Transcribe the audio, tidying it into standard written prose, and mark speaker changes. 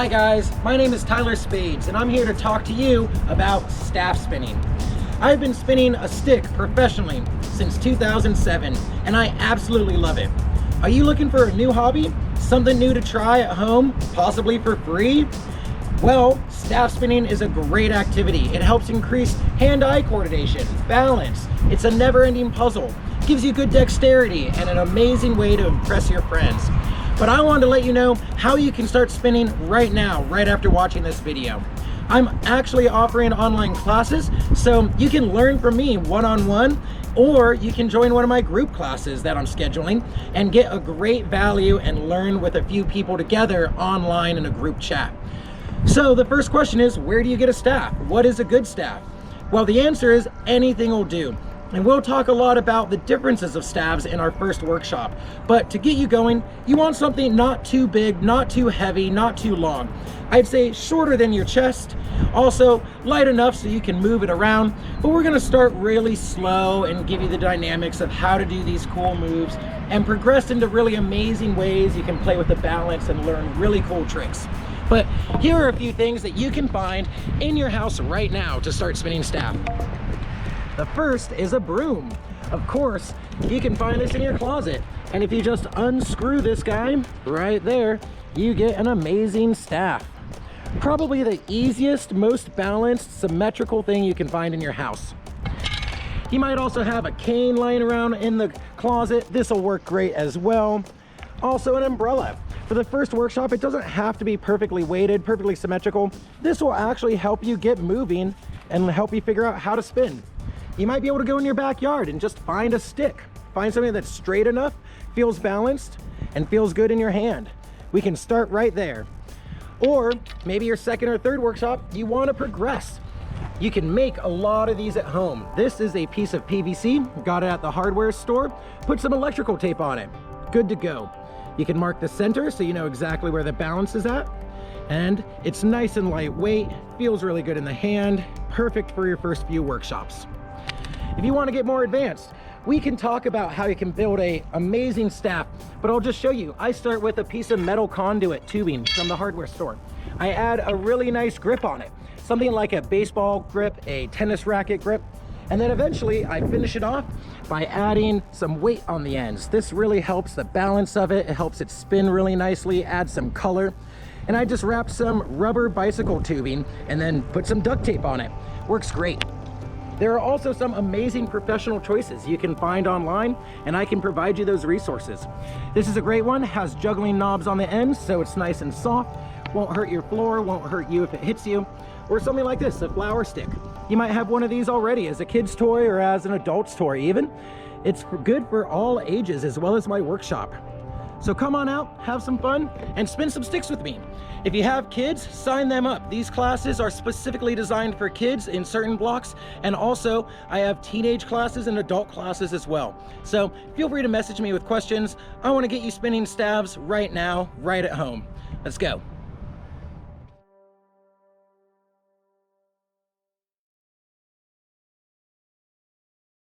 Speaker 1: Hi guys, my name is Tyler Spades and I'm here to talk to you about staff spinning. I've been spinning a stick professionally since 2007 and I absolutely love it. Are you looking for a new hobby? Something new to try at home, possibly for free? Well, staff spinning is a great activity. It helps increase hand-eye coordination, balance. It's a never-ending puzzle. Gives you good dexterity and an amazing way to impress your friends. But I wanted to let you know how you can start spinning right now, right after watching this video. I'm actually offering online classes, so you can learn from me one-on-one, or you can join one of my group classes that I'm scheduling and get a great value and learn with a few people together online in a group chat. So the first question is, where do you get a staff? What is a good staff? Well, the answer is anything will do. And we'll talk a lot about the differences of staffs in our first workshop. But to get you going, you want something not too big, not too heavy, not too long. I'd say shorter than your chest. Also light enough so you can move it around. But we're gonna start really slow and give you the dynamics of how to do these cool moves and progress into really amazing ways you can play with the balance and learn really cool tricks. But here are a few things that you can find in your house right now to start spinning staff. The first is a broom. Of course, you can find this in your closet. And if you just unscrew this guy right there, you get an amazing staff. Probably the easiest, most balanced, symmetrical thing you can find in your house. You might also have a cane lying around in the closet. This will work great as well. Also an umbrella. For the first workshop, it doesn't have to be perfectly weighted, perfectly symmetrical. This will actually help you get moving and help you figure out how to spin. You might be able to go in your backyard and just find a stick. Find something that's straight enough, feels balanced, and feels good in your hand. We can start right there. Or maybe your second or third workshop, you want to progress. You can make a lot of these at home. This is a piece of PVC, got it at the hardware store. Put some electrical tape on it. Good to go. You can mark the center so you know exactly where the balance is at. And it's nice and lightweight, feels really good in the hand, perfect for your first few workshops. If you want to get more advanced, we can talk about how you can build an amazing staff, but I'll just show you. I start with a piece of metal conduit tubing from the hardware store. I add a really nice grip on it, something like a baseball grip, a tennis racket grip, and then eventually I finish it off by adding some weight on the ends. This really helps the balance of it. It helps it spin really nicely, add some color. And I just wrap some rubber bicycle tubing and then put some duct tape on it. Works great. There are also some amazing professional choices you can find online, and I can provide you those resources. This is a great one, has juggling knobs on the ends, so it's nice and soft, won't hurt your floor, won't hurt you if it hits you. Or something like this, a flower stick. You might have one of these already as a kid's toy or as an adult's toy even. It's good for all ages as well as my workshop. So come on out, have some fun, and spin some sticks with me. If you have kids, sign them up. These classes are specifically designed for kids in certain blocks, and also I have teenage classes and adult classes as well. So feel free to message me with questions. I want to get you spinning staffs right now, right at home. Let's go.